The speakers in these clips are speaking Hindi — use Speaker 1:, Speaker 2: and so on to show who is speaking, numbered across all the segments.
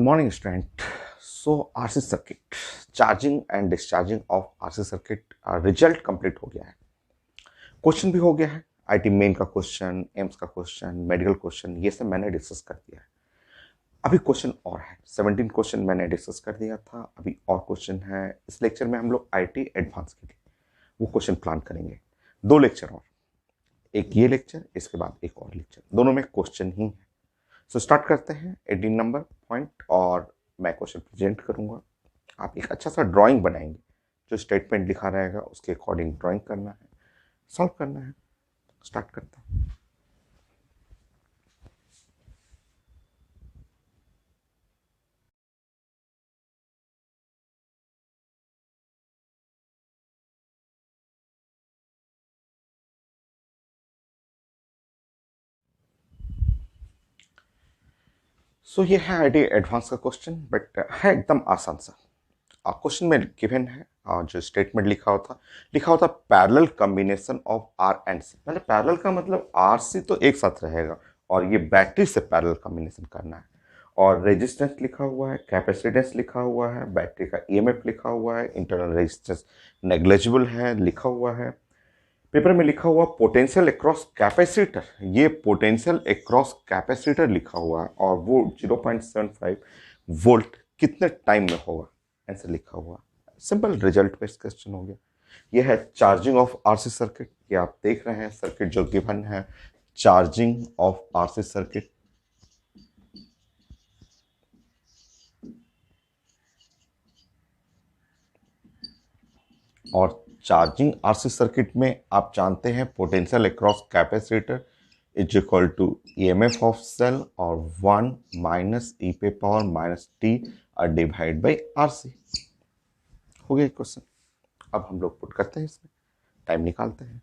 Speaker 1: Morning student. So RC circuit, charging and discharging of RC circuit result complete हो गया है। क्वेश्चन भी हो गया है। आईटी मेन का क्वेश्चन, एम्स का क्वेश्चन, मेडिकल क्वेश्चन, ये सब मैंने डिस्कस कर दिया है। अभी क्वेश्चन और है। 17 क्वेश्चन मैंने डिस्कस कर दिया था, अभी और क्वेश्चन है। इस लेक्चर में हम लोग आईटी एडवांस के लिए वो क्वेश्चन प्लान करेंगे। 2 लेक्चर और, एक ये लेक्चर, इसके बाद एक और लेक्चर, दोनों में क्वेश्चन ही है। सो स्टार्ट करते हैं 18 नंबर पॉइंट, और मैं क्वेश्चन प्रेजेंट करूंगा। आप एक अच्छा सा ड्राइंग बनाएंगे, जो स्टेटमेंट लिखा रहेगा उसके अकॉर्डिंग ड्राइंग करना है, सॉल्व करना है। स्टार्ट करते हैं। सो ये है आईटी एडवांस का क्वेश्चन, बट है एकदम आसान सा। क्वेश्चन में गिवन है, जो स्टेटमेंट लिखा होता parallel combination of R and C. मतलब पैरेलल का मतलब आर सी तो एक साथ रहेगा, और ये बैटरी से पैरेलल कॉम्बिनेशन करना है। और रेजिस्टेंस लिखा हुआ है, कैपेसिटेंस लिखा हुआ है, बैटरी का ईएमएफ लिखा हुआ है, इंटरनल रेजिस्टेंस नेग्लिजिबल है लिखा हुआ है। पेपर में लिखा हुआ पोटेंशियल अक्रॉस कैपेसिटर, ये पोटेंशियल अक्रॉस कैपेसिटर लिखा हुआ है, और वो 0.75 वोल्ट कितने टाइम में होगा, ऐसे लिखा हुआ। सिंपल रिजल्ट बेस्ड क्वेश्चन हो गया। ये है चार्जिंग ऑफ आरसी सर्किट। ये आप देख रहे हैं सर्किट जो गिवन है, चार्जिंग ऑफ आरसी सर्किट। और चार्जिंग आरसी सर्किट में आप जानते हैं potential across capacitor is equal to EMF of cell और 1 माइनस ई पे power minus T divide by RC. हो गया क्वेश्चन। अब हम लोग पुट करते हैं, इसमें टाइम निकालते हैं।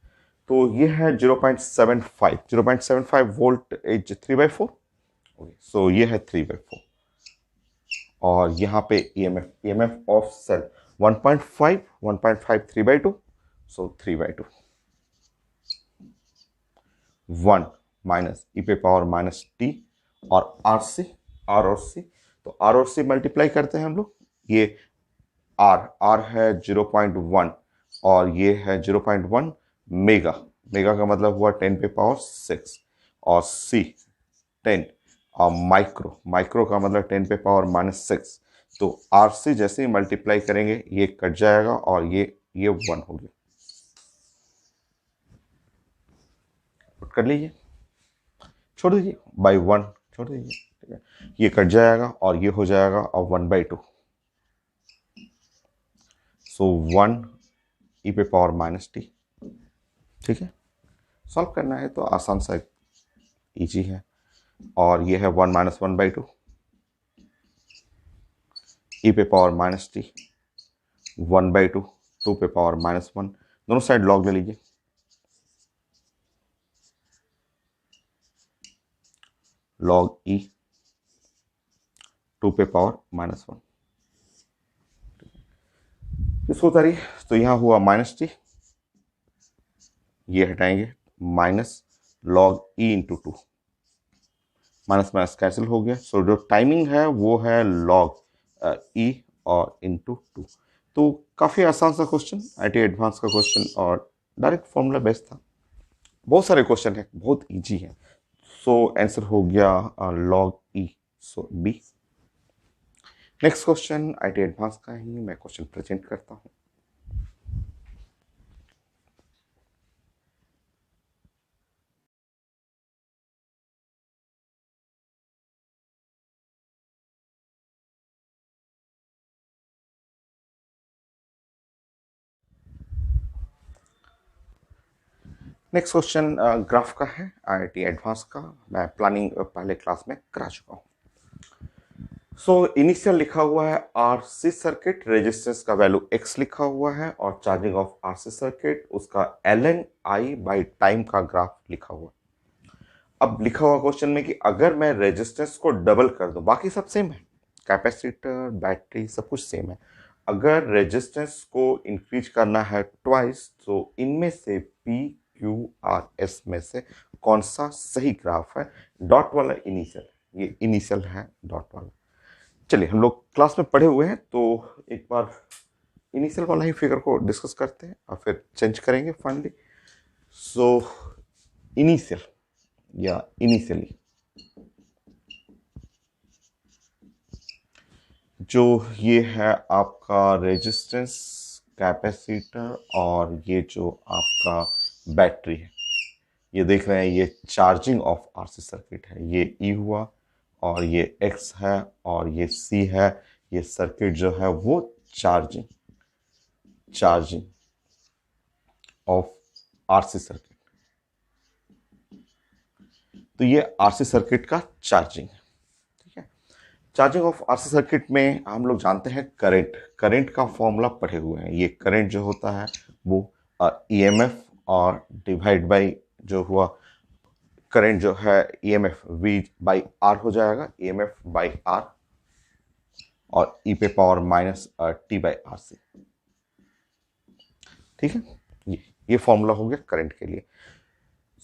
Speaker 1: तो ये है 0.75 वोल्ट इज 3/4। सो ये है 3/4, और यहाँ पे EMF of cell 1.5 3/2, so 3/2। 1 minus ई पे पावर माइनस टी, और आर और सी, तो आर और सी मल्टीप्लाई करते हैं हम लोग। ये आर है 0.1, और ये है 0.1 मेगा। मेगा का मतलब हुआ 10 पे पावर 6, और सी 10, और माइक्रो का मतलब 10 पे पावर माइनस 6। तो आर सी जैसे ही मल्टीप्लाई करेंगे ये कट जाएगा, और ये 1 हो गया। पुट कर लीजिए, छोड़ दीजिए, बाई 1 छोड़ दीजिए, ठीक है। ये कट जाएगा और ये हो जाएगा, और 1/2। सो 1 ई पे पावर माइनस टी, ठीक है। सॉल्व करना है तो आसान सा, इजी है। और ये है 1 माइनस 1/2 ई पे पावर माइनस टी, 1/2 2 पे पावर माइनस 1। दोनों साइड लॉग ले लीजिए। लॉग ई 2 पे पावर माइनस 1। इसको उतारिए, तो यहाँ हुआ माइनस टी, ये हटाएंगे, minus log E into 2, minus minus cancel हो गया। सो जो टाइमिंग है वो है लॉग ई और इंटू 2। तो काफ़ी आसान सा क्वेश्चन, आईटी एडवांस का क्वेश्चन, और डायरेक्ट फॉर्मूला बेस्ड था। बहुत सारे क्वेश्चन है, बहुत इजी है। सो आंसर हो गया log E, so B. Next question IIT advance का ही मैं क्वेश्चन प्रेजेंट करता हूँ। नेक्स्ट क्वेश्चन ग्राफ का है, आईटी एडवांस का। मैं प्लानिंग पहले क्लास में करा चुका हूँ। सो इनिशियल लिखा हुआ है आरसी सर्किट, रेजिस्टेंस का वैल्यू x लिखा हुआ है, और चार्जिंग ऑफ आरसी सर्किट उसका ln i बाई टाइम का ग्राफ लिखा हुआ है। अब लिखा हुआ क्वेश्चन में कि अगर मैं रेजिस्टेंस को डबल कर दूं, बाकी सब सेम है, कैपेसिटर बैटरी सब कुछ सेम है। अगर रेजिस्टेंस को इंक्रीज करना है ट्वाइस, तो इनमें से पी क्यू आर एस में से कौन सा सही ग्राफ है। डॉट वाला इनिशियल, ये इनिशियल है डॉट वाला। चलिए हम लोग क्लास में पढ़े हुए हैं तो एक बार इनिशियल वाला ही फिगर को डिस्कस करते हैं और फिर चेंज करेंगे फाइनली। सो इनिशियल या इनिशियली जो ये है आपका रेजिस्टेंस, कैपेसिटर और ये जो आपका बैटरी है, ये देख रहे हैं, ये चार्जिंग ऑफ आरसी सर्किट है। ये ई हुआ और ये एक्स है और ये सी है। ये सर्किट जो है वो चार्जिंग ऑफ आरसी सर्किट। तो ये आरसी सर्किट का चार्जिंग है, ठीक है। चार्जिंग ऑफ आरसी सर्किट में हम लोग जानते हैं करंट का फॉर्मूला पढ़े हुए हैं। ये करंट जो होता है वो ईएमएफ और डिवाइड बाय जो हुआ करंट जो है ईएमएफ वी बाई आर हो जाएगा, ईएमएफ बाई आर और ई पे power minus T by R C, ठीक है। ये फॉर्मूला हो गया करंट के लिए।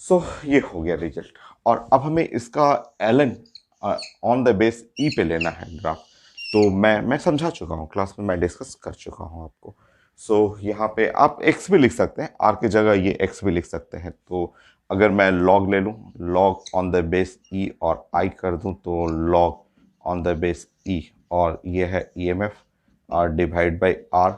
Speaker 1: सो ये हो गया रिजल्ट। और अब हमें इसका एलन ऑन द बेस ई पे लेना है ग्राफ। तो मैं समझा चुका हूँ, क्लास में मैं डिस्कस कर चुका हूँ आपको। सो यहाँ पे आप एक्स भी लिख सकते हैं, आर की जगह ये एक्स भी लिख सकते हैं। तो अगर मैं लॉग ले लूँ, log on the base E और आई कर दूँ तो log on the base E और ये है EMF R divide by R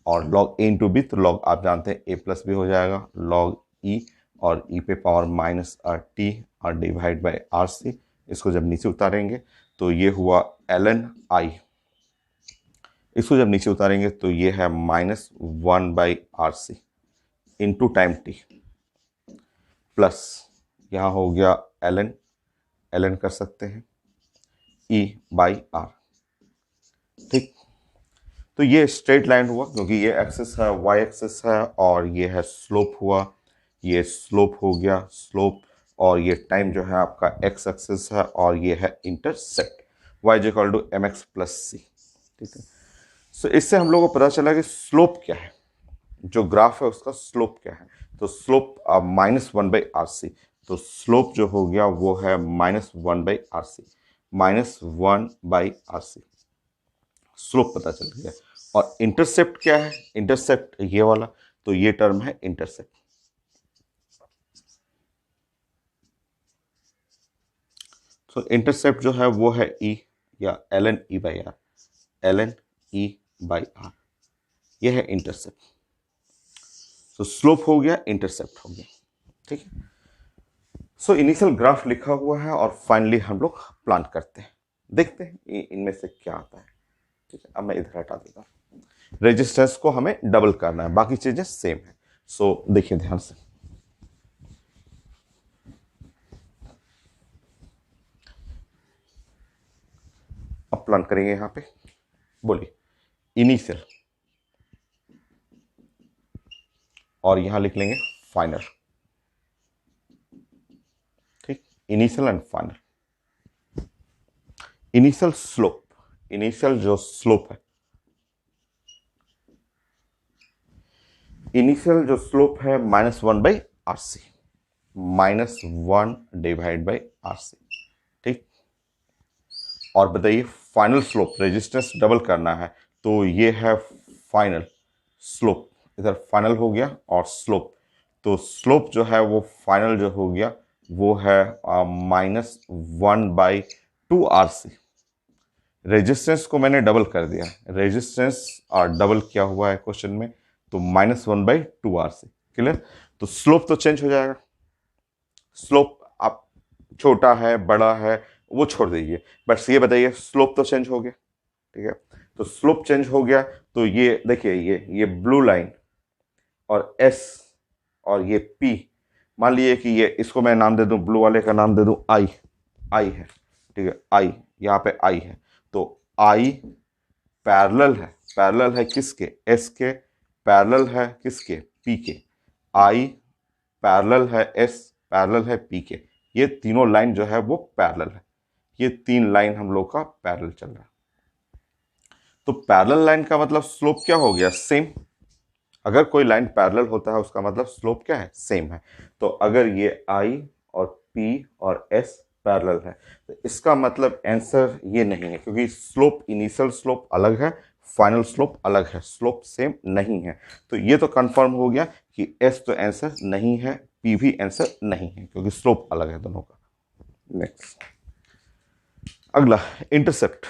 Speaker 1: और लॉग ए इंटू बी, तो लॉग आप जानते हैं ए प्लस बी हो जाएगा, लॉग ई और ई पे पावर माइनस टी और डिवाइड बाई आर सी। इसको जब नीचे उतारेंगे तो ये हुआ एल एन आई। इसको जब नीचे उतारेंगे तो ये है minus 1/RC into time T plus यहाँ हो गया एल एन कर सकते हैं E/R, ठीक। तो ये स्ट्रेट लाइन हुआ क्योंकि ये एक्सिस है, वाई एक्सिस है और ये है स्लोप हुआ। ये स्लोप हो गया, स्लोप, और ये टाइम जो है आपका एक्स एक्सिस है और ये है intercept y equal to M X plus C, ठीक है। सो इससे हम लोगों को पता चला कि स्लोप क्या है, जो ग्राफ है उसका स्लोप क्या है। तो स्लोप -1/RC, तो स्लोप जो हो गया वो है -1/RC, -1/RC स्लोप पता चल गया। और इंटरसेप्ट क्या है, इंटरसेप्ट ये वाला, तो ये टर्म है इंटरसेप्ट। तो इंटरसेप्ट जो है वो है E या ln E/R, ln E/R, ये है इंटरसेप्ट। तो स्लोप हो गया, इंटरसेप्ट हो गया, ठीक है। सो इनिशियल ग्राफ लिखा हुआ है और फाइनली हम लोग प्लान करते हैं, देखते हैं इनमें से क्या आता है, ठीक है। अब मैं इधर हटा देता हूँ। रेजिस्टेंस को हमें डबल करना है, बाकी चीजें सेम है। सो देखिए ध्यान से, अब प्लान करेंगे यहां पे, बोलिए इनिशियल और यहां लिख लेंगे फाइनल, ठीक। Initial and final. Initial slope, initial जो स्लोप है, इनिशियल जो स्लोप है -1/RC, -1 डिवाइड बाई RC, ठीक। और बताइए फाइनल स्लोप, रेजिस्टेंस डबल करना है तो ये है फाइनल स्लोप, इधर फाइनल हो गया और स्लोप, तो स्लोप जो है वो फाइनल जो हो गया वो है -1/2RC। रेजिस्टेंस को मैंने डबल कर दिया, रेजिस्टेंस और डबल क्या हुआ है क्वेश्चन में, तो -1/2RC, क्लियर। तो स्लोप तो चेंज हो जाएगा, स्लोप आप छोटा है बड़ा है वो छोड़ दीजिए, बस ये बताइए स्लोप तो चेंज हो गया, ठीक है। तो स्लोप चेंज हो गया तो ये देखिए, ये ब्लू लाइन और एस और ये पी, मान लीजिए कि ये, इसको मैं नाम दे दूं, ब्लू वाले का नाम दे दूं आई, आई है, ठीक है, आई, यहाँ पे आई है। तो आई पैरेलल है किसके, एस के, पैरेलल है किसके, पी के। आई पैरेलल है एस, पैरेलल है पी के, ये तीनों लाइन जो है वो पैरेलल है। ये तीन लाइन हम लोग का पैरेलल चल रहा है। तो पैरेलल लाइन का मतलब स्लोप क्या हो गया, सेम। अगर कोई लाइन पैरेलल होता है उसका मतलब स्लोप क्या है, सेम है। तो अगर ये आई और पी और एस पैरेलल है। तो इसका मतलब आंसर ये नहीं है, क्योंकि स्लोप, इनिशियल स्लोप अलग है, फाइनल स्लोप अलग है, स्लोप सेम नहीं है। तो ये तो कंफर्म हो गया कि एस तो आंसर नहीं है, पी भी आंसर नहीं है, क्योंकि स्लोप अलग है दोनों का। नेक्स्ट, अगला इंटरसेप्ट।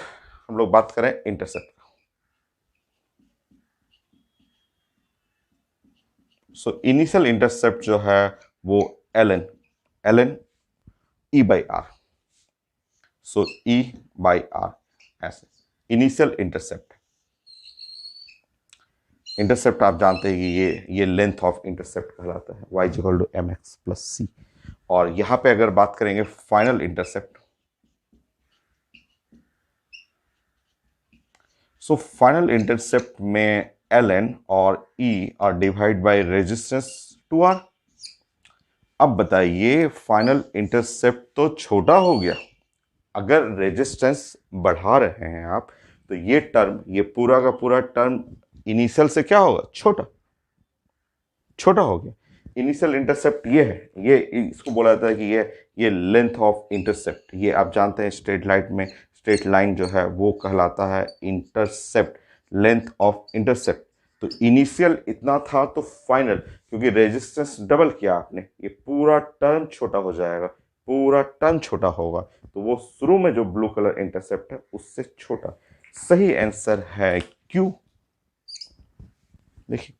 Speaker 1: हम लोग बात करें इंटरसेप्ट। सो इनिशियल इंटरसेप्ट जो है वो L N E by R. So E by R ऐसे इनिशियल इंटरसेप्ट। इंटरसेप्ट आप जानते हैं कि ये लेंथ ऑफ इंटरसेप्ट कहलाता है, y equal to M X plus C. और यहां पे अगर बात करेंगे final intercept, so final intercept में एल एन और E R divide by resistance to R. अब बताइए, फाइनल इंटरसेप्ट तो छोटा हो गया, अगर रेजिस्टेंस बढ़ा रहे हैं आप, तो ये टर्म, ये पूरा का पूरा टर्म इनिशियल से क्या होगा, छोटा छोटा हो गया। इनिशियल इंटरसेप्ट ये है, ये इसको बोला जाता है कि ये लेंथ ऑफ इंटरसेप्ट। ये आप जानते हैं स्ट्रेट लाइन में, स्ट्रेट लाइन जो है वो कहलाता है इंटरसेप्ट, लेंथ ऑफ इंटरसेप्ट। तो इनिशियल इतना था तो फाइनल, क्योंकि रेजिस्टेंस डबल किया आपने, ये पूरा टर्म छोटा हो जाएगा, पूरा टर्म छोटा होगा। तो वो शुरू में जो ब्लू कलर इंटरसेप्ट है उससे छोटा। सही आंसर है क्यू। देखिए,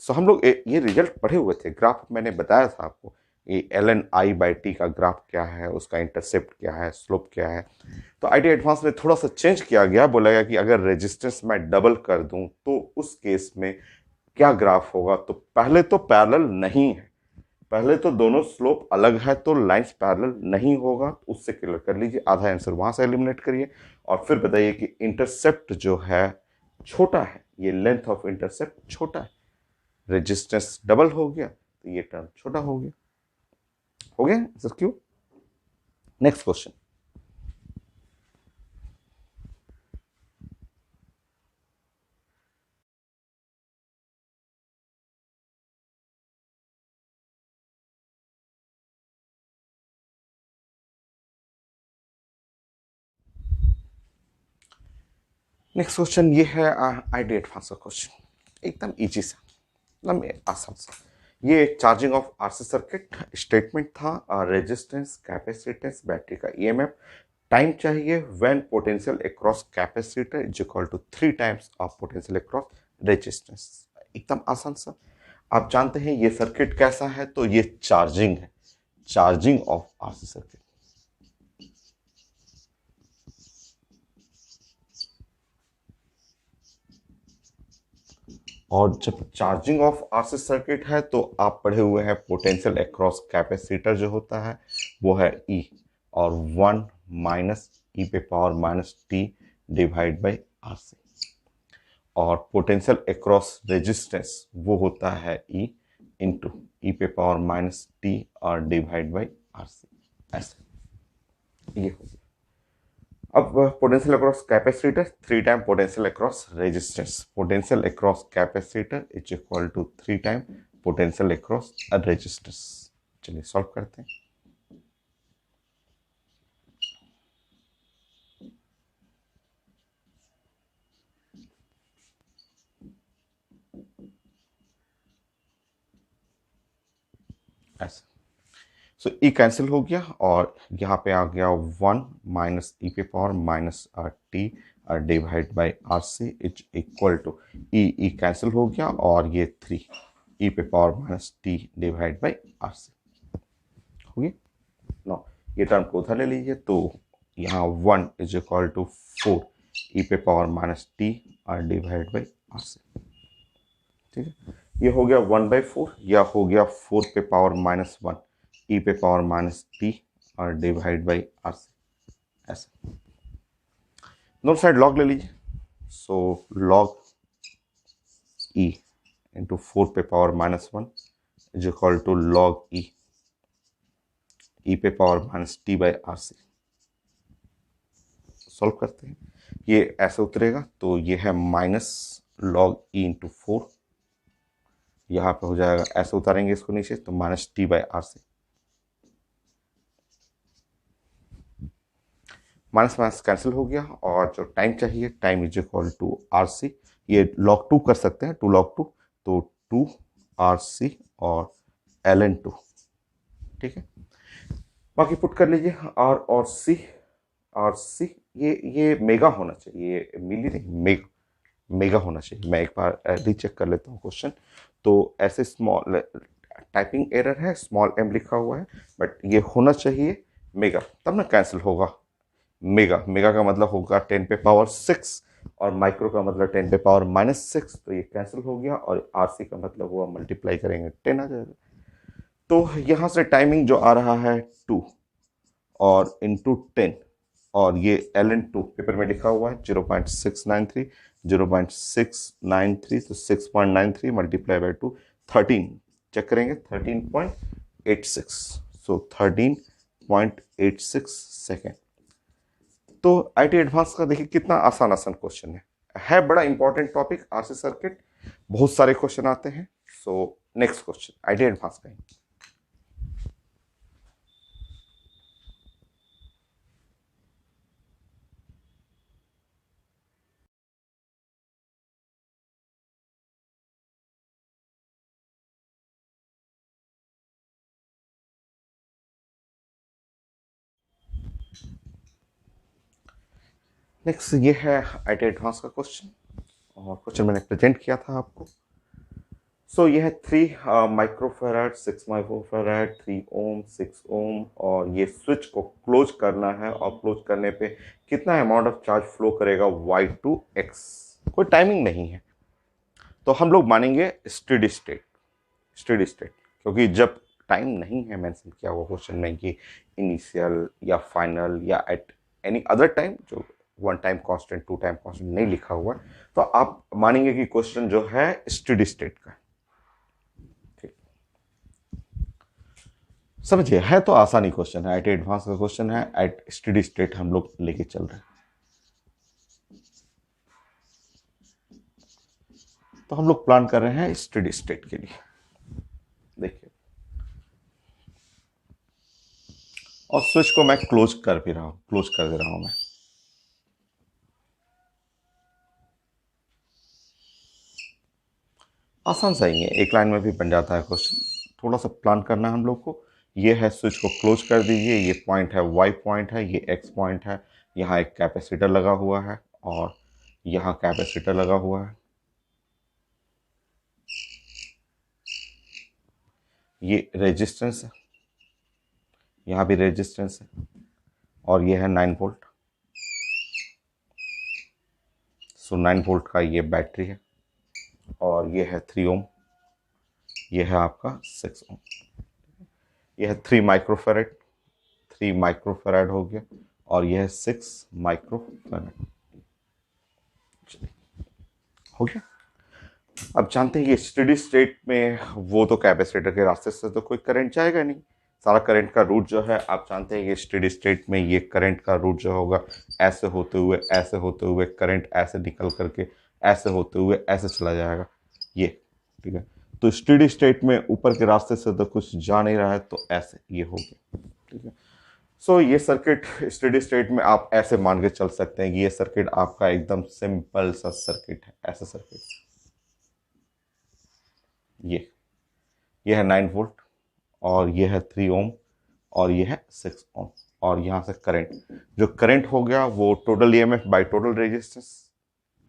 Speaker 1: सो हम लोग ये रिजल्ट पढ़े हुए थे, ग्राफ मैंने बताया था आपको, ये L N I by T का ग्राफ क्या है, उसका इंटरसेप्ट क्या है, स्लोप क्या है। तो आई टी एडवांस में थोड़ा सा चेंज किया गया, बोला गया कि अगर रेजिस्टेंस मैं डबल कर दूं तो उस केस में क्या ग्राफ होगा। तो पहले तो पैरेलल नहीं है, पहले तो दोनों स्लोप अलग है, तो लाइंस पैरेलल नहीं होगा, उससे क्लियर कर लीजिए, आधा आंसर वहां से एलिमिनेट करिए। और फिर बताइए कि इंटरसेप्ट जो है छोटा है, ये लेंथ ऑफ इंटरसेप्ट छोटा है, रेजिस्टेंस डबल हो गया तो ये टर्म छोटा हो गया। हो गया सर क्यों। नेक्स्ट क्वेश्चन, नेक्स्ट क्वेश्चन ये है आईडी एडवांस का क्वेश्चन, एकदम इजी सा, एकदम आसान सा। ये charging of RC circuit statement था, रेजिस्टेंस, कैपेसिटेंस, बैटरी का ईएमएफ, टाइम चाहिए when potential across capacitor is equal to 3 times of potential across resistance. एकदम आसान सा। आप जानते हैं ये सर्किट कैसा है, तो ये चार्जिंग है, चार्जिंग ऑफ आरसी सर्किट। और जब चार्जिंग ऑफ आरसी सर्किट है तो आप पढ़े हुए हैं पोटेंशियल अक्रॉस कैपेसिटर जो होता है वो है ई, और 1 माइनस ई पे power minus T divide by RC. और पोटेंशियल अक्रॉस रेजिस्टेंस वो होता है ई इंटू ई पे पावर माइनस टी और डिवाइड बाई आरसी। ऐसे ये हो गया। अब potential across capacitor 3 time potential across resistance, potential across capacitor is equal to 3 time potential across resistance. चलिए सॉल्व करते हैं। ऐसा, सो ई कैंसिल हो गया और यहाँ पे आ गया 1 माइनस ई पे power minus T divide by R C is equal to E cancel हो गया और ये 3 ई पे power minus T divide by R C हो गया। नो, ये टर्म को उधर ले लीजिए, तो यहाँ 1 इज इक्वल टू 4 ई पे power minus T divide by R C. ठीक है, ये हो गया 1/4, या हो गया 4 पे पावर माइनस 1 ई पे पावर माइनस टी और डिवाइड बाई आर सी। ऐसे दोनों साइड लॉग ले लीजिए, सो लॉग ई इंटू 4 पे power minus 1 is equal to log E पे power minus T by R C. Solve करते हैं, ये ऐसे उतरेगा, तो ये है माइनस लॉग ई इंटू 4, यहाँ पे हो जाएगा, ऐसे उतारेंगे इसको नीचे तो minus T by R C. Minus minus cancel हो गया और जो टाइम चाहिए time is equal to R C, ये log 2 कर सकते हैं, 2 log 2, तो 2 आर सी और ln 2, ठीक है। बाकी पुट कर लीजिए और सी, आर सी, ये मेगा होना चाहिए, ये मिली नहीं, मेगा होना चाहिए। मैं एक बार रीचेक कर लेता हूँ क्वेश्चन। तो ऐसे स्मॉल टाइपिंग एरर है, स्मॉल m लिखा हुआ है, बट ये होना चाहिए मेगा, तब ना कैंसिल होगा। मेगा, मेगा का मतलब होगा 10 पे पावर 6 और माइक्रो का मतलब 10 पे पावर -6, तो ये कैंसिल हो गया और आरसी का मतलब हुआ मल्टीप्लाई करेंगे 10 आ जाएगा। तो यहाँ से टाइमिंग जो आ रहा है 2 और इंटू 10, और ये ln 2 पेपर में लिखा हुआ है 0.693, 0.693, तो 6.93 मल्टीप्लाई बाई 2, 13, चेक करेंगे 13.86, सो 13.86 सेकेंड। तो आईटी एडवांस का देखिए कितना आसान आसान क्वेश्चन है बड़ा इंपॉर्टेंट टॉपिक आरसी सर्किट, बहुत सारे क्वेश्चन आते हैं। So next question IIT advance का। नेक्स्ट ये है आईटी एडवांस का क्वेश्चन, और क्वेश्चन मैंने प्रेजेंट किया था आपको। सो ये है 3 माइक्रोफेराड, 6 माइक्रोफेराड, 3 ओम, 6 ओम, और ये स्विच को क्लोज करना है, और क्लोज करने पे कितना अमाउंट ऑफ चार्ज फ्लो करेगा y टू x, कोई टाइमिंग नहीं है। तो हम लोग मानेंगे स्टेडी स्टेट, स्टेडी स्टेट, क्योंकि जब टाइम नहीं है मेंशन किया हुआ क्वेश्चन में कि इनिशियल या फाइनल या एट एनी अदर टाइम, जो 1 टाइम कांस्टेंट 2 टाइम कांस्टेंट नहीं लिखा हुआ, तो आप मानेंगे कि क्वेश्चन जो है स्टेडी स्टेट का। ठीक, समझिए, है तो आसानी क्वेश्चन है, आईटी एडवांस का क्वेश्चन है, एट स्टेडी स्टेट हम लोग लेके चल रहे हैं। तो हम लोग प्लान कर रहे हैं स्टेडी स्टेट के लिए, देखिए, और स्विच को मैं क्लोज कर भी रहा हूं, क्लोज कर दे रहा हूं मैं। आसान सा ही है, एक लाइन में भी बन जाता है क्वेश्चन, थोड़ा सा प्लान करना है हम लोग को। ये है स्विच को क्लोज कर दीजिए, ये पॉइंट है y पॉइंट है, ये x पॉइंट है, यहाँ एक कैपेसिटर लगा हुआ है और यहाँ कैपेसिटर लगा हुआ है, ये रेजिस्टेंस है, यहाँ भी रेजिस्टेंस है, और ये है 9 वोल्ट। सो 9 वोल्ट का ये बैटरी है, और ये है 3 ओम, ये है आपका 6 ओम, ये है 3 माइक्रोफेरेड, 3 माइक्रोफेरेड हो गया, और यह है 6 माइक्रोफेरेड, हो गया। अब जानते हैं कि स्टेडी स्टेट में वो तो कैपेसिटर के रास्ते से तो कोई करंट जाएगा नहीं, सारा करंट का रूट जो है आप जानते हैं कि स्टेडी स्टेट में ये करंट का रूट जो होगा ऐसे होते हुए, ऐसे होते हुए, करंट ऐसे निकल करके ऐसे होते हुए ऐसे चला जाएगा, ये, ठीक है। तो स्टेडी स्टेट में ऊपर के रास्ते से तो कुछ जा नहीं रहा है, तो ऐसे ये हो गया, ठीक है। सो ये सर्किट स्टेडी स्टेट में आप ऐसे मान के चल सकते हैं कि ये सर्किट आपका एकदम सिंपल सा सर्किट है, ऐसा सर्किट, ये है 9 वोल्ट, और ये है 3 ओम, और ये है 6 ओम, और यहाँ से करंट, जो करंट हो गया वो total EMF by total resistance,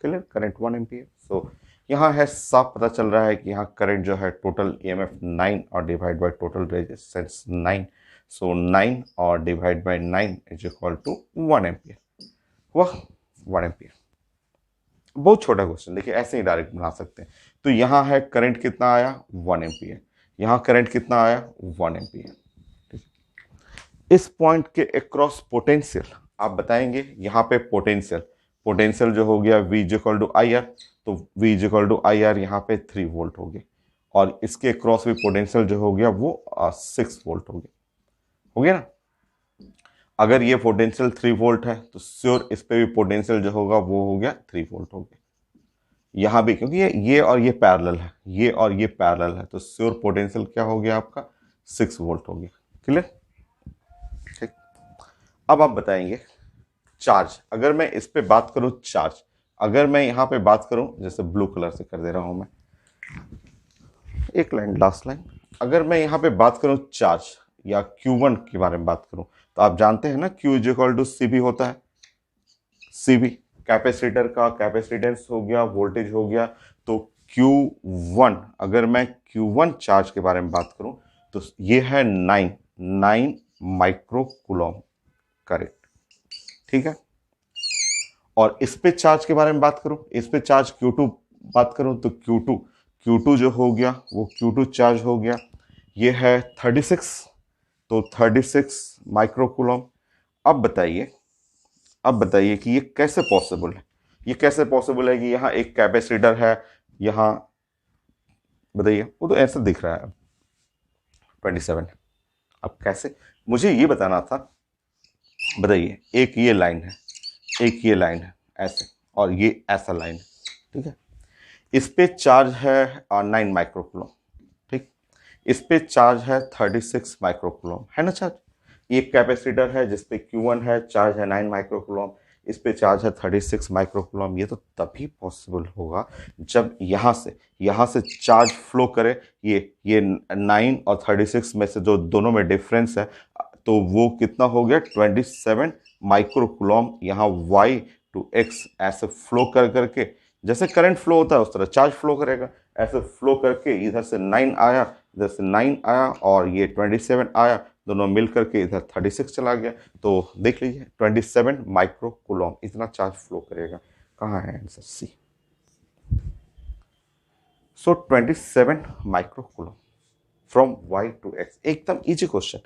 Speaker 1: clear, current 1 ampere. So यहाँ है साफ पता चल रहा है कि यहाँ करंट जो है टोटल ईएमएफ 9 और divide by total resistance 9, so 9 और divide by 9 is equal to 1 ampere, वाह 1 एम्पियर। बहुत छोटा क्वेश्चन, देखिए ऐसे ही डायरेक्ट बना सकते हैं। तो यहाँ है करंट कितना आया 1 एम्पियर, यहाँ करंट कितना आया 1 एम्पियर। इस पॉइंट के अक्रॉस पोटेंशियल आप बताएंगे, यहाँ पे पोटेंशियल, पोटेंशियल जो हो गया V equal to I R, तो V equal to I R यहाँ पे 3 वोल्ट हो गए, और इसके अक्रॉस भी पोटेंशियल जो हो गया वो 6 वोल्ट हो गया ना। अगर ये पोटेंशियल 3 वोल्ट है तो श्योर इस पे भी पोटेंशियल जो होगा वो हो गया 3 वोल्ट हो गया, यहाँ भी, क्योंकि ये और ये पैरेलल है, ये और ये पैरेलल है, तो श्योर पोटेंशियल क्या हो गया आपका 6 वोल्ट हो गया, क्लियर, ठीक। अब आप बताएंगे चार्ज, अगर मैं इस पे बात करूं चार्ज, अगर मैं यहां पे बात करूं, जैसे ब्लू कलर से कर दे रहा हूं मैं, एक लाइन लास्ट लाइन, अगर मैं यहां पे बात करूं चार्ज या Q1 के बारे में बात करूं, तो आप जानते हैं ना Q is equal to CB होता है। CB कैपेसिटर का कैपेसिटेंस हो गया, वोल्टेज हो गया। तो Q1, अगर मैं Q1 चार्ज के बारे में बात करूं, तो ये है 9 माइक्रो कूलम, करेक्ट, ठीक है। और इस पे चार्ज के बारे में बात करूं, इस पे चार्ज Q2 बात करूं, तो Q2 जो हो गया वो Q2 चार्ज हो गया, ये है 36, तो 36 माइक्रो कूलम। अब बताइए, अब बताइए कि ये कैसे पॉसिबल है, ये कैसे पॉसिबल है कि यहाँ एक कैपेसिटर है, यहाँ बताइए, वो तो ऐसा दिख रहा है 27। अब कैसे, मुझे ये बताना था, बताइए, एक ये लाइन है, एक ये लाइन है ऐसे, और ये ऐसा लाइन है, ठीक है। इस पे चार्ज है 9 माइक्रोकूलम, ठीक। इस पे चार्ज है 36 माइक्रोकूलम, है ना चार्ज। ये कैपेसिटर है जिसपे Q1 है, चार्ज है 9 माइक्रोकूलम, इस पे चार्ज है 36 माइक्रोकूलम। ये तो तभी पॉसिबल होगा जब यहाँ से चार्ज फ्लो करे, ये 9 और 36 में से जो दोनों में डिफरेंस है, तो वो कितना हो गया 27 माइक्रोकूलम। यहाँ Y टू X ऐसे फ्लो कर करके, जैसे करंट फ्लो होता है उस तरह चार्ज फ्लो करेगा, ऐसे फ्लो करके इधर से 9 आया, इधर से 9 आया, और ये 27 आया, दोनों मिल करके इधर 36 चला गया। तो देख लीजिए 27 माइक्रो कूलम इतना चार्ज फ्लो करेगा। कहाँ है answer? C. So 27 micro coulomb from Y to X, एकदम इजी क्वेश्चन।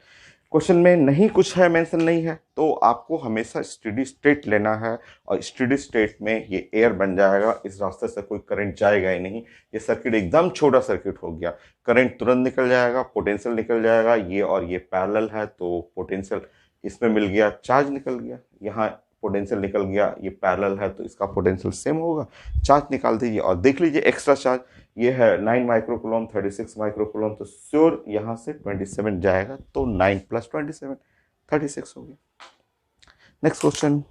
Speaker 1: क्वेश्चन में नहीं कुछ है, मेंशन नहीं है, तो आपको हमेशा स्टेडी स्टेट लेना है, और स्टेडी स्टेट में ये एयर बन जाएगा, इस रास्ते से कोई करंट जाएगा ही नहीं। ये सर्किट एकदम छोटा सर्किट हो गया, करंट तुरंत निकल जाएगा, पोटेंशियल निकल जाएगा, ये और ये पैरेलल है तो पोटेंशियल इसमें मिल गया, चार्ज निकल गया, यहाँ पोटेंशियल निकल गया, ये पैरेलल है तो इसका पोटेंशियल सेम होगा, चार्ज निकाल दीजिए। और देख लीजिए एक्स्ट्रा चार्ज, ये है 9 माइक्रोकूलम, 36 माइक्रोकूलम, तो श्योर यहाँ से 27 जाएगा, तो 9 प्लस 27 36 हो गया। Next question.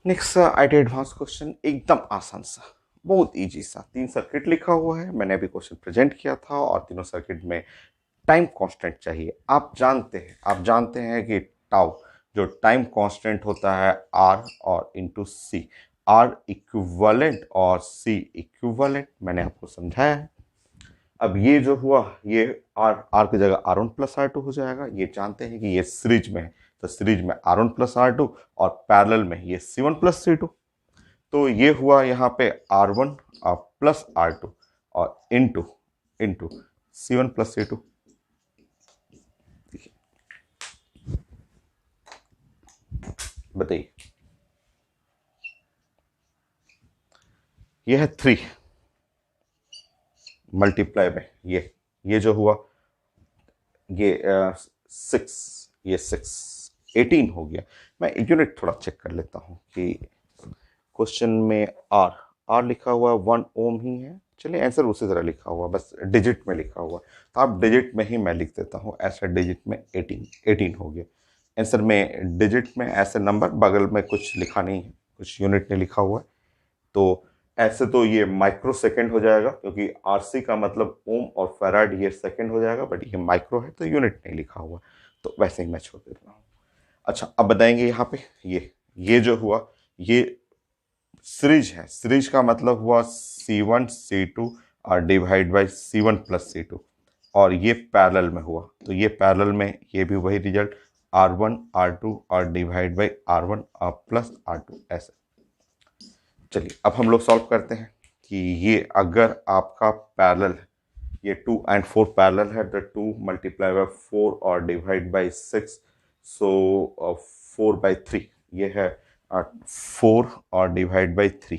Speaker 1: Next IT advance question, एकदम आसान सा, बहुत इजी सा। 3 सर्किट लिखा हुआ है, मैंने अभी क्वेश्चन प्रेजेंट किया था, और तीनों सर्किट में टाइम कांस्टेंट चाहिए। आप जानते हैं कि टाउ जो टाइम कांस्टेंट होता है आर और इंटू सी, आर इक्विवेलेंट और सी इक्विवेलेंट, मैंने आपको समझाया है। अब ये जो हुआ, ये आर की जगह R1 प्लस R2 हो जाएगा। ये जानते हैं कि ये सीरीज में है, तो सीरीज में R1 प्लस R2, और पैरेलल में ये C1 प्लस C2। तो ये हुआ यहाँ पे R1 प्लस R2 और into into C1 plus C2। बताइए, ये है 3 मल्टीप्लाई में ये जो हुआ, ये 6, ये 6 18 हो गया। मैं यूनिट थोड़ा चेक कर लेता हूँ कि क्वेश्चन में आर लिखा हुआ 1 ओम ही है। चलिए आंसर उसी तरह लिखा हुआ, बस डिजिट में लिखा हुआ, तो आप डिजिट में ही मैं लिख देता हूँ, ऐसा डिजिट में 18 हो गया। आंसर में डिजिट में ऐसे नंबर, बगल में कुछ लिखा नहीं है, कुछ यूनिट नहीं लिखा हुआ है, तो ऐसे तो ये माइक्रो सेकेंड हो जाएगा, क्योंकि आरसी का मतलब ओम और फैराड, ये सेकेंड हो जाएगा, बट ये माइक्रो है तो यूनिट नहीं लिखा हुआ, तो वैसे ही मैं छोड़ देता हूँ। अच्छा, अब बताएंगे यहाँ पे ये जो हुआ, ये सीरीज है, सीरीज का मतलब हुआ C1 C2 और divide by C1 plus C2, और ये पैरेलल में हुआ, तो ये पैरेलल में ये भी वही रिजल्ट, R1 R2 और divide by R1 plus R2 ऐसे। चलिए अब हम लोग सॉल्व करते हैं कि ये अगर आपका पैरेलल है, ये 2 and 4 पैरेलल है, तो 2 मल्टीप्लाई बाई 4 और डिवाइड बाई 6, सो 4/3, ये है 4 और डिवाइड बाई 3,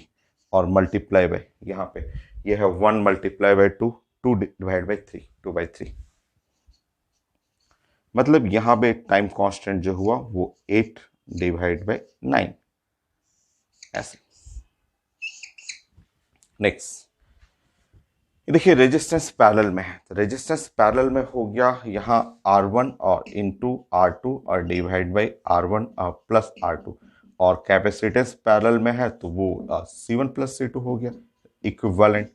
Speaker 1: और मल्टीप्लाई बाई यहाँ पे ये है 1 मल्टीप्लाई बाई 2, 2 डिवाइड बाई 3, 2/3। मतलब यहाँ पे टाइम कांस्टेंट जो हुआ वो 8/9 ऐसे। नेक्स्ट देखिए रेजिस्टेंस पैरेलल में है, तो रेजिस्टेंस पैरेलल में हो गया यहाँ R1 और इंटू R2 और divide by R1 plus R2, और कैपेसिटेंस पैरेलल में है तो वो C1 प्लस C2 हो गया इक्विवेलेंट।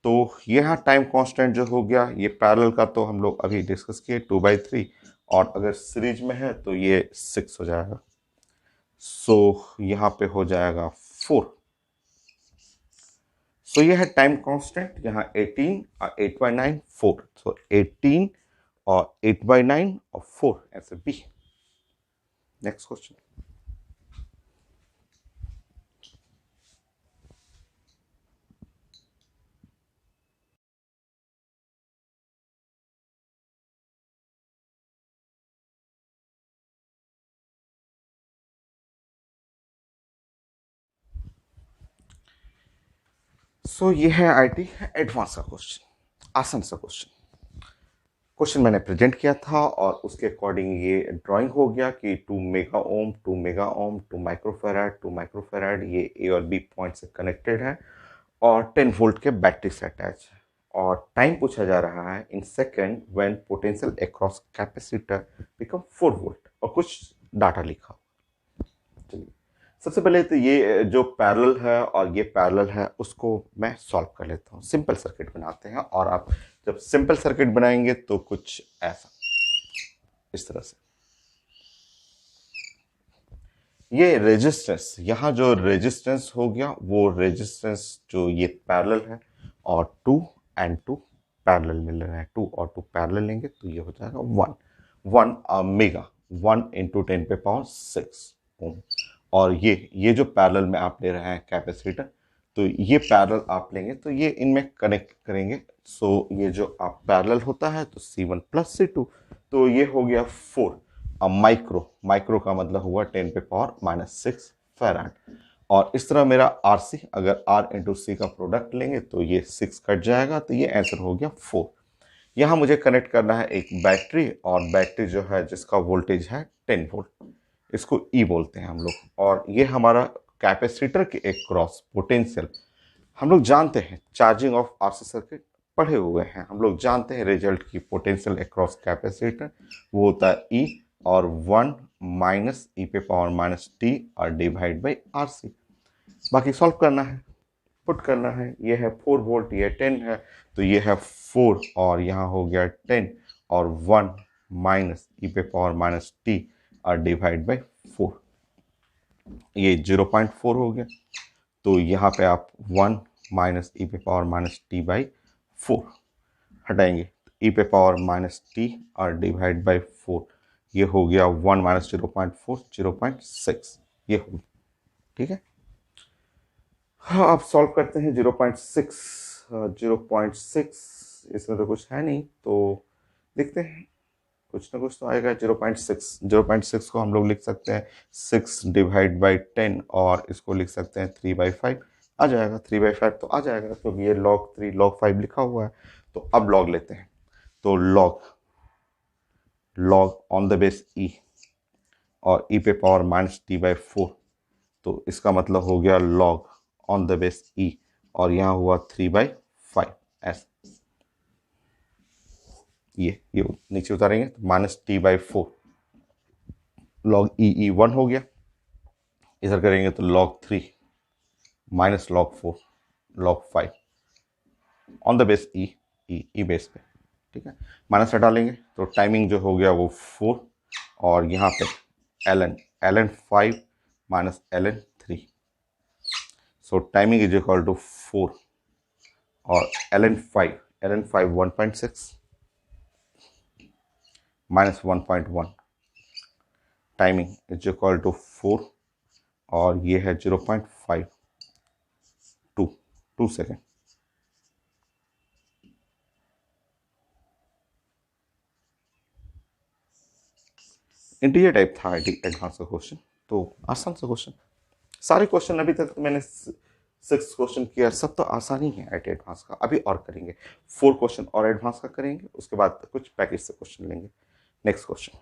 Speaker 1: तो यहाँ टाइम कांस्टेंट जो हो गया ये पैरेलल का तो हम लोग अभी डिस्कस किए 2/3, और अगर सीरीज में है तो ये 6 हो जाएगा। सो यहाँ पे हो जाएगा 4। सो ये है टाइम कांस्टेंट, यहाँ 18 और 8/9 4, सो 18 और 8/9 और 4 ऐसे बी। Next question. सो ये है आईटी एडवांस का क्वेश्चन, आसान सा क्वेश्चन। क्वेश्चन मैंने प्रेजेंट किया था और उसके अकॉर्डिंग ये ड्राइंग हो गया कि 2 mega ohm 2 mega ohm 2 microfarad ये ए और बी पॉइंट से कनेक्टेड है और 10 वोल्ट के बैटरी से अटैच है, और टाइम पूछा जा रहा है in second when potential across capacitor become 4 volt, और कुछ डाटा लिखा। चलिए सबसे पहले तो ये जो पैरेलल है और ये पैरेलल है उसको मैं सॉल्व कर लेता हूँ। सिंपल सर्किट बनाते हैं, और आप जब सिंपल सर्किट बनाएंगे तो कुछ ऐसा इस तरह से। ये रेजिस्टेंस, यहाँ जो रेजिस्टेंस हो गया वो रेजिस्टेंस जो ये पैरेलल है, और 2 एंड 2 पैरेलल मिल रहे हैं, 2 और 2 पैरेलल लेंगे तो ये हो जाएगा 1 मेगा 1 × 10⁶ ओम। और ये जो पैरेलल में आप ले रहे हैं कैपेसिटर, तो ये पैरेलल आप लेंगे तो ये इनमें कनेक्ट करेंगे। सो ये जो आप पैरेलल होता है तो C1 प्लस C2, तो ये हो गया 4। अब माइक्रो का मतलब हुआ 10⁻⁻6 फैराड। और इस तरह मेरा RC, अगर R इंटू C का प्रोडक्ट लेंगे तो ये 6 कट जाएगा, तो ये आंसर हो गया 4। यहाँ मुझे कनेक्ट करना है एक बैटरी, और बैटरी जो है जिसका वोल्टेज है 10 वोल्ट, इसको ई बोलते हैं हम लोग। और ये हमारा कैपेसिटर के एक क्रॉस पोटेंशियल, हम लोग जानते हैं चार्जिंग ऑफ आरसी सर्किट पढ़े हुए हैं, हम लोग जानते हैं रिजल्ट की पोटेंशियल अक्रॉस कैपेसिटर वो होता है ई, और 1 माइनस e⁻⁻t और डिवाइड बाई RC। बाकी सॉल्व करना है, पुट करना है। ये है 4 वोल्ट, ये 10 है, तो ये है 4 और यहाँ हो गया 10 और 1 माइनस e⁻⁻t और डिवाइड बाई 4, ये 0.4 हो गया। तो यहाँ पे आप 1 माइनस e⁻⁻t/4 हटाएंगे, e⁻⁻t और डिवाइड बाई 4, ये हो गया 1 माइनस 0.4 0.6, ये हो गया। ठीक है, हाँ आप सॉल्व करते हैं 0.6 इसमें तो कुछ है नहीं, तो देखते हैं कुछ ना कुछ तो आएगा। 0.6 को हम लोग लिख सकते हैं 6 डिवाइड बाई 10, और इसको लिख सकते हैं 3/5 आ जाएगा। 3/5 तो आ जाएगा क्योंकि ये log 3 log 5 लिखा हुआ है। तो अब log लेते हैं, तो log on the base e और e⁻⁻t/4, तो इसका मतलब हो गया log on the base e, और यहाँ हुआ 3/5 ऐसे। ये नीचे उतारेंगे तो -t/4 log e 1 हो गया। इधर करेंगे तो log 3 minus log 4 log 5 on the base E base पे। ठीक है, माइनस हटा लेंगे तो टाइमिंग जो हो गया वो 4, और यहाँ पे ln 5 माइनस ln 3, so timing is equal to 4 और ln 5 1.6 minus 1.1, timing is equal to 4 और ये है 0.5 2 सेकेंड। इंटीजर टाइप था एडवांस का क्वेश्चन, तो आसान सा क्वेश्चन। सारे क्वेश्चन अभी तक मैंने 6 क्वेश्चन किया, सब तो आसान ही है आईटी एडवांस का। अभी और करेंगे 4 क्वेश्चन और एडवांस का करेंगे, उसके बाद कुछ पैकेज से क्वेश्चन लेंगे। Next question.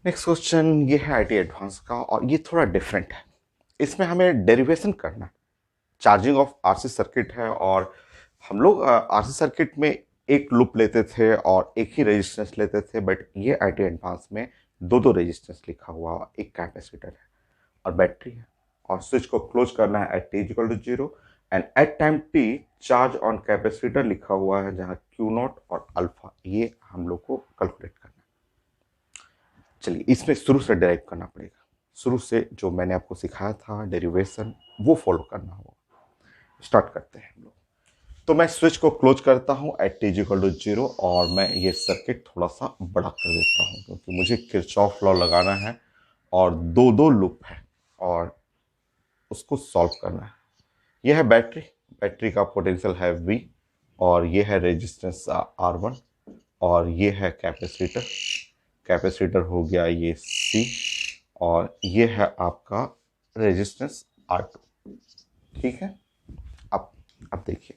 Speaker 1: नेक्स्ट क्वेश्चन ये है आईटी एडवांस का, और ये थोड़ा डिफरेंट है। इसमें हमें डेरिवेशन करना है। चार्जिंग ऑफ आरसी सर्किट है, और हम लोग आरसी सर्किट में एक लूप लेते थे और एक ही रेजिस्टेंस लेते थे, बट ये आईटी एडवांस में दो दो रेजिस्टेंस लिखा हुआ, एक कैपेसिटर है और बैटरी है, और स्विच को क्लोज करना है at T equal to zero, and at time T charge on capacitor लिखा हुआ है, जहां क्यू नॉट और अल्फा ये हम लोग को कैलकुलेट करना है। चलिए इसमें शुरू से डेराइव करना पड़ेगा। शुरू से जो मैंने आपको सिखाया था डेरिवेशन, वो फॉलो करना होगा। स्टार्ट करते हैं हम लोग। तो मैं स्विच को क्लोज करता हूं at T equal to zero, और मैं ये सर्किट थोड़ा सा बड़ा कर देता हूं, क्योंकि मुझे किरचॉफ लॉ लगाना है, और दो दो लूप है और उसको सॉल्व करना है। यह है बैटरी। बैटरी का पोटेंशियल है V, और ये है रेजिस्टेंस R1, और ये है कैपेसिटर। कैपेसिटर हो गया ये C, और ये है आपका रेजिस्टेंस R2। ठीक है। अब अब देखिए,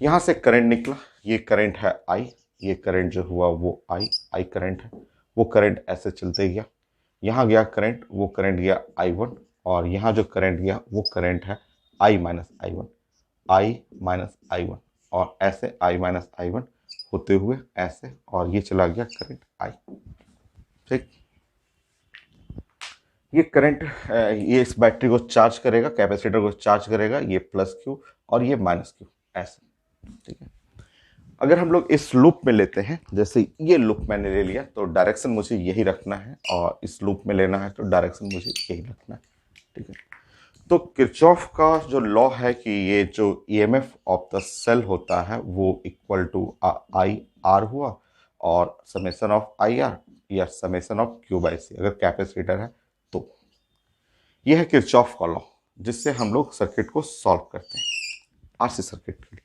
Speaker 1: यहाँ से करंट निकला, ये करंट है I, ये करंट जो हुआ वो I करंट है। वो करंट ऐसे चलते गया, यहाँ गया करंट, वो करंट गया I1, और यहाँ जो करंट गया वो करंट है I minus I1, I minus I1, और ऐसे I माइनस I1 होते हुए ऐसे, और ये चला गया करंट I। ठीक। ये करंट ये इस बैटरी को चार्ज करेगा, कैपेसिटर को चार्ज करेगा, ये प्लस क्यू और ये माइनस क्यू ऐसे। ठीक है। अगर हम लोग इस लूप में लेते हैं, जैसे ये लूप मैंने ले लिया, तो डायरेक्शन मुझे यही रखना है, और इस लूप में लेना है तो डायरेक्शन मुझे यही रखना है। ठीक है। तो किरचॉफ का जो लॉ है कि ये जो ईएमएफ ऑफ द सेल होता है वो इक्वल टू आई आर हुआ, और समेशन ऑफ आई आर या समेशन ऑफ क्यू बाई सी अगर कैपेसिटर है तो। यह है किरचॉफ का लॉ, जिससे हम लोग सर्किट को सॉल्व करते हैं आरसी सर्किट के लिए।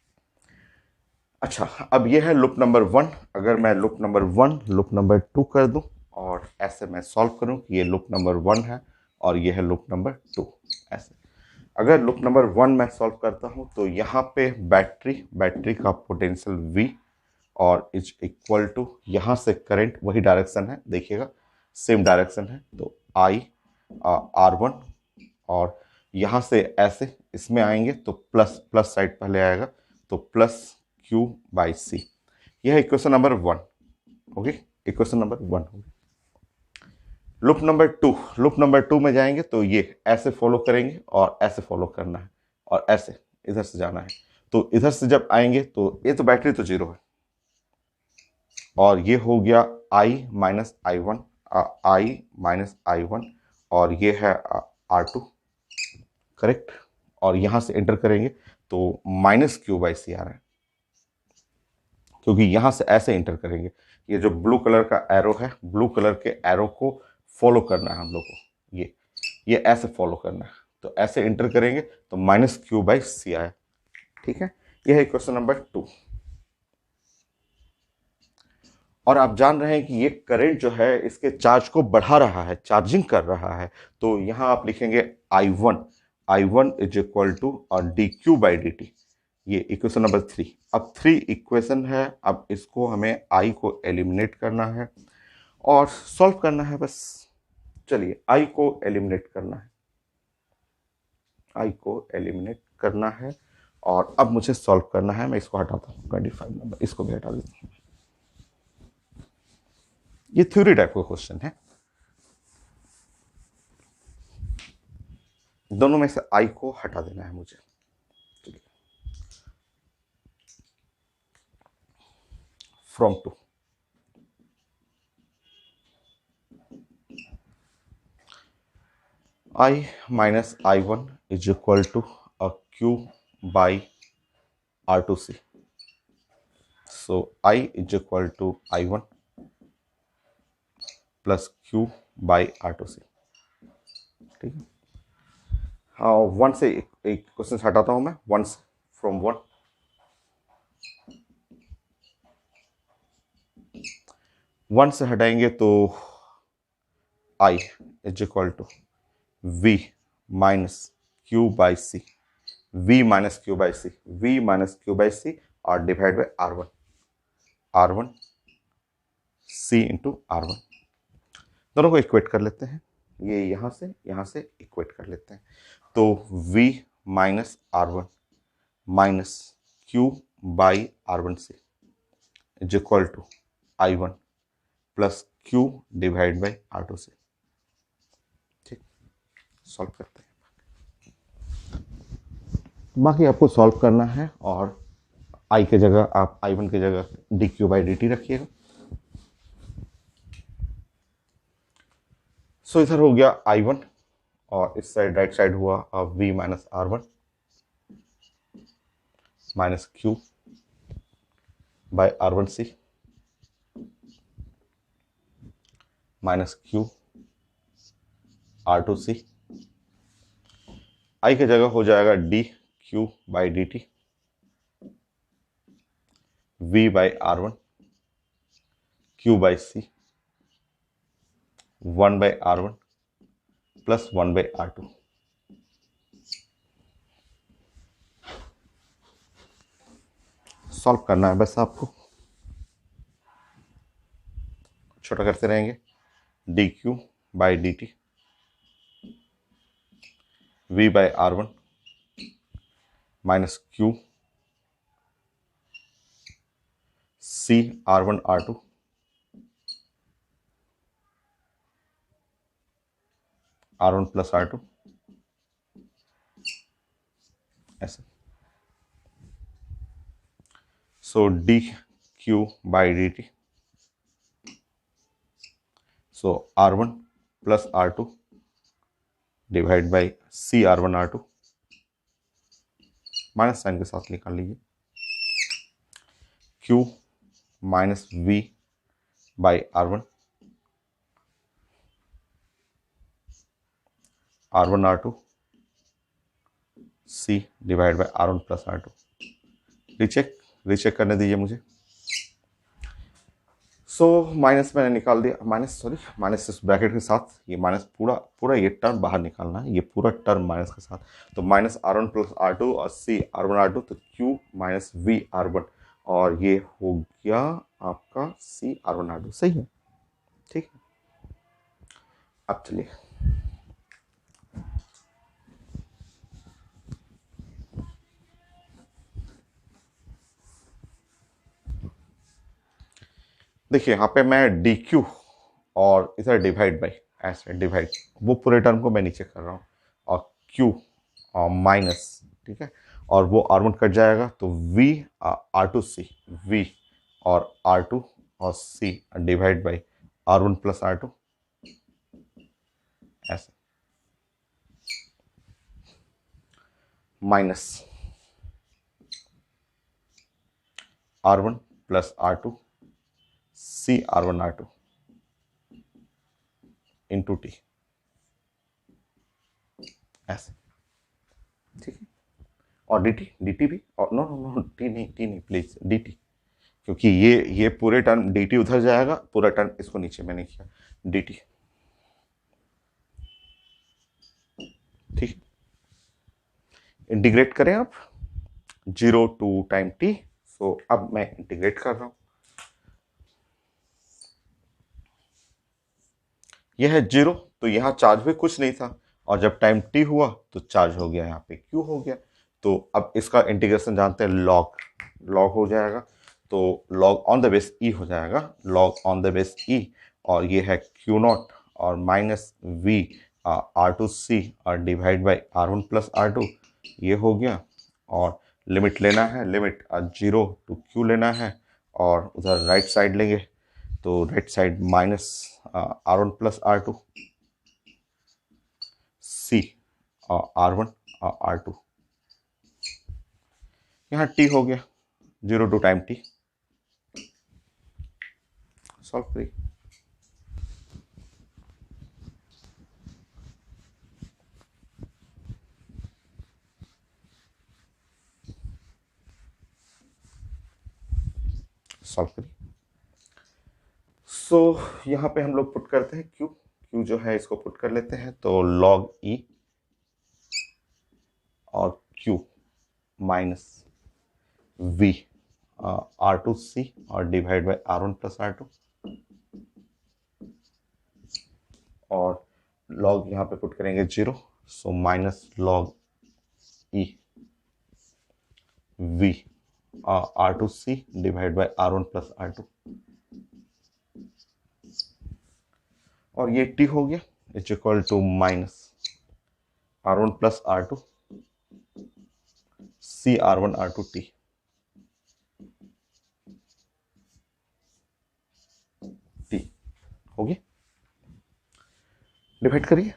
Speaker 1: अच्छा, अब यह है लूप नंबर 1। अगर मैं लूप नंबर 1 लूप नंबर 2 कर दूं, और ऐसे मैं सॉल्व करूं कि ये लूप नंबर 1 है और ये है लूप नंबर 2, ऐसे। अगर लूप नंबर 1 मैं सॉल्व करता हूं, तो यहाँ पे बैटरी का पोटेंशियल V, और इज इक्वल टू यहाँ से करंट, वही डायरेक्शन है, देखिएगा सेम डायरेक्शन है, तो I R1, और यहाँ से ऐसे इसमें आएंगे तो प्लस प्लस साइड पहले आएगा, तो प्लस Q बाई सी। यह इक्वेशन नंबर 1 होगी, इक्वेशन नंबर 1 होगी। लूप नंबर 2 में जाएंगे तो ये ऐसे फॉलो करेंगे, और ऐसे फॉलो करना है, और ऐसे इधर से जाना है। तो इधर से जब आएंगे तो ये तो बैटरी तो जीरो है, और ये हो गया I minus I one, I-I1, और ये है R2, करेक्ट। और यहां से एंटर करेंगे तो माइनस क्यू बाई सी आ रहा है, क्योंकि यहां से ऐसे एंटर करेंगे। ये जो ब्लू कलर का एरो है, ब्लू कलर के एरो को फॉलो करना है हम लोग को, ये ऐसे फॉलो करना है, तो ऐसे एंटर करेंगे तो माइनस क्यू बाई सी आया। ठीक है। यह है क्वेश्चन नंबर 2। और आप जान रहे हैं कि ये करंट जो है इसके चार्ज को बढ़ा रहा है, चार्जिंग कर रहा है, तो यहां आप लिखेंगे I1 is equal to D Q by D T. ये इक्वेशन नंबर 3। अब 3 इक्वेशन है, अब इसको हमें I को एलिमिनेट करना है और सॉल्व करना है बस। चलिए I को एलिमिनेट करना है, I को एलिमिनेट करना है, और अब मुझे सॉल्व करना है। मैं इसको हटाता हूँ, 25 नंबर इसको भी हटा देता हूँ। ये थ्योरी टाइप का क्वेश्चन है, दोनों में से I को हटा देना है मुझे। From two I minus I1 is equal to Q by R2C। So I is equal to I1 plus Q by R2C। ठीक है। हाँ, 1 से एक क्वेश्चन हटाता हूं मैं, 1 से, फ्रॉम 1। 1 से हटाएंगे तो I is equal to V minus Q by C, V minus Q by C, V minus Q by C और divide by R1 C into R1। दोनों को इक्वेट कर लेते हैं, ये यहाँ से इक्वेट कर लेते हैं। तो V minus R1 minus Q by R1C is equal to I1 plus Q divide by R2C। ठीक, सॉल्व करते हैं। बाकी आपको सॉल्व करना है और I के जगह आप I1 की जगह dq बाई dt रखिएगा। सो इधर हो गया I1 और इस साइड राइट साइड हुआ V minus R1 minus Q by R1C minus Q R2C। I की जगह हो जाएगा dq by dt V by R1 Q by C 1 by R1 plus 1 by R2। Solve करना है बस आपको, छोटा करते रहेंगे। dq by dt V by R1 minus Q C R1 R2 R1 plus R2 ऐसे। So dq by dt, so R1 plus R2 divide by C R1 R2 minus sign के साथ निकाल लीजिए। Q minus V by R1 R1 R2 C divide by R1 plus R2। Recheck करने दीजिए मुझे। सो माइनस मैंने निकाल दिया, माइनस इस ब्रैकेट के साथ, ये माइनस पूरा ये टर्म बाहर निकालना है, ये पूरा टर्म माइनस के साथ। तो माइनस R1 प्लस R2 और C R1 R2, तो Q माइनस V R1 और ये हो गया आपका C R1 R2। सही है, ठीक है। अब चलिए देखिए, यहाँ पे मैं dq और इधर डिवाइड बाई ऐसे डिवाइड, वो पूरे टर्म को मैं नीचे कर रहा हूँ और q और माइनस, ठीक है, और वो R1 कट जाएगा तो V R2C V और R2 और C divide by R1 plus R2 ऐसे, minus R1 plus R2 C R1 R2 into T ऐसे, ठीक है। और dt भी, और नो टी नहीं प्लीज dt, क्योंकि ये पूरे टर्म dt उधर जाएगा, पूरा टर्म इसको नीचे मैंने किया dt, ठीक। इंटीग्रेट करें आप 0 टू टाइम t। सो अब मैं इंटीग्रेट कर रहा हूं, यह है 0, तो यहां चार्ज भी कुछ नहीं था और जब टाइम t हुआ तो चार्ज हो गया, यहाँ पे q हो गया। तो अब इसका इंटीग्रेशन जानते हैं, लॉग हो जाएगा, तो log on the base e हो जाएगा, log on the base e, और ये है Q0 और माइनस v R2C और divide by R1 plus R2, ये हो गया। और लिमिट लेना है, लिमिट 0 टू q लेना है, और उधर राइट साइड लेंगे तो right side minus R1 plus R2 C और R1 और R2, यहाँ t हो गया 0 टू टाइम t। सॉल्व करिए। सॉल्व करिए। सो यहाँ पे हम लोग पुट करते हैं क्यू जो है इसको पुट कर लेते हैं, तो लॉग ई और क्यू माइनस वी R2C और divide by R1 plus R2, और लॉग यहाँ पे पुट करेंगे 0, so minus log E V R2C divide by R1 plus R2, और ये टी हो गया is equal to minus R1 plus R2 C R1 R2 T T हो गया। डिवाइड करिए,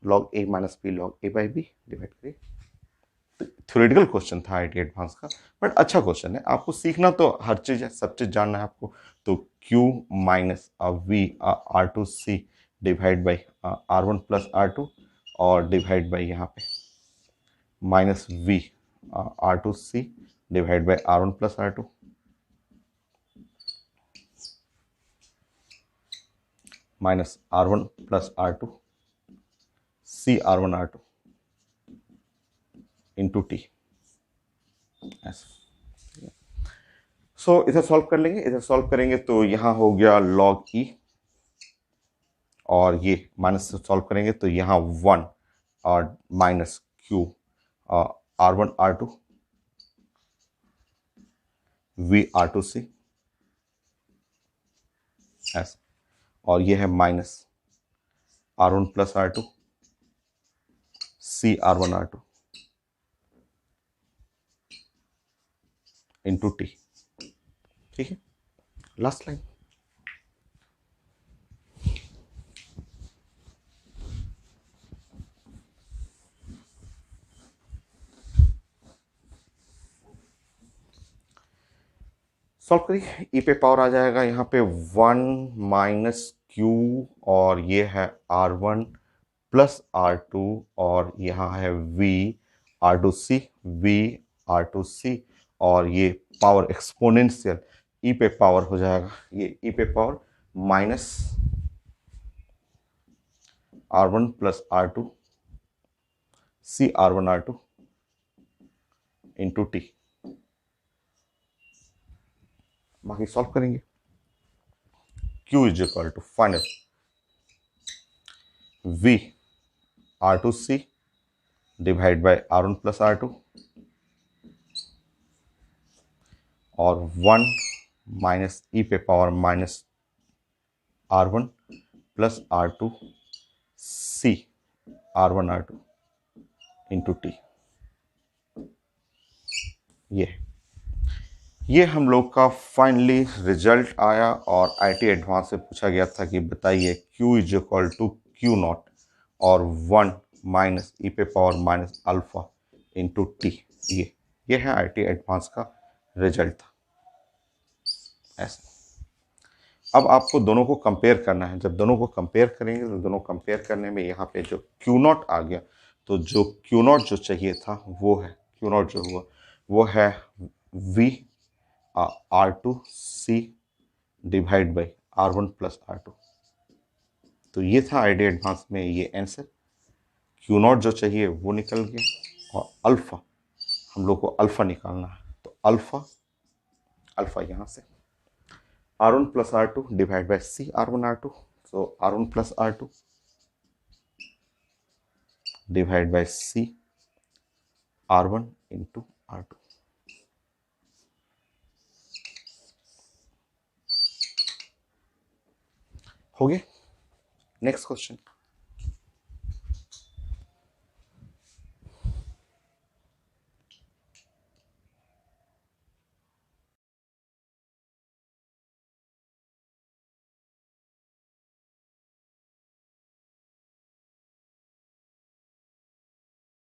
Speaker 1: log A minus B log A by B, divide करिए। थ्योरेटिकल क्वेश्चन था आईटी एडवांस का, बट अच्छा क्वेश्चन है। आपको सीखना तो हर चीज़ है, सब चीज़ जानना है आपको। तो Q minus V R2C divide by R1 plus R2 और डिवाइड बाई यहाँ पे minus V R2C divide by R1 plus R2 minus R1 plus R2 C R1 R2 into T. So इसे सॉल्व कर लेंगे, इसे सॉल्व करेंगे तो यहाँ हो गया लॉग ई, और ये माइनस से सॉल्व करेंगे तो यहाँ 1 और minus Q R1 R2 we R2C ऐसा, और ये है minus R1 plus R2 C R1 R2 into T. ठीक है, लास्ट लाइन। सॉल्व करिए, ई पे पावर आ जाएगा यहाँ पे 1 माइनस क्यू, और ये है R1 प्लस R2, और यहाँ है V R2C V R2C, और ये पावर एक्सपोनेंशियल ई पे पावर हो जाएगा, ये ई पे power minus R1 plus R2 C R1 R2 into T. बाकी सॉल्व करेंगे। Q is equal to final V R2C divide by R1 plus R2 और 1 माइनस ई पे power minus R1 plus R2 C R1 R2 into T. ये हम लोग का फाइनली रिजल्ट आया, और आईटी एडवांस से पूछा गया था कि बताइए Q is equal to Q naught और 1 माइनस ई पे power minus alpha into T. ये है आईटी एडवांस का रिजल्ट था ऐसा। अब आपको दोनों को कंपेयर करना है। जब दोनों को कंपेयर करेंगे तो दोनों कंपेयर करने में यहाँ पे जो क्यू नॉट आ गया, तो जो क्यू नॉट जो चाहिए था वो है, क्यू नॉट जो हुआ वो है we R2C divide by R1 plus R2। तो ये था आईटी एडवांस में ये आंसर। क्यू नॉट जो चाहिए वो निकल गया, और अल्फा हम लोग को अल्फा निकालना है, तो अल्फा यहाँ से R1 plus R2 divide by C R1 R2, so R1 plus R2 divide by C R1 into R2। हो गया। Next question.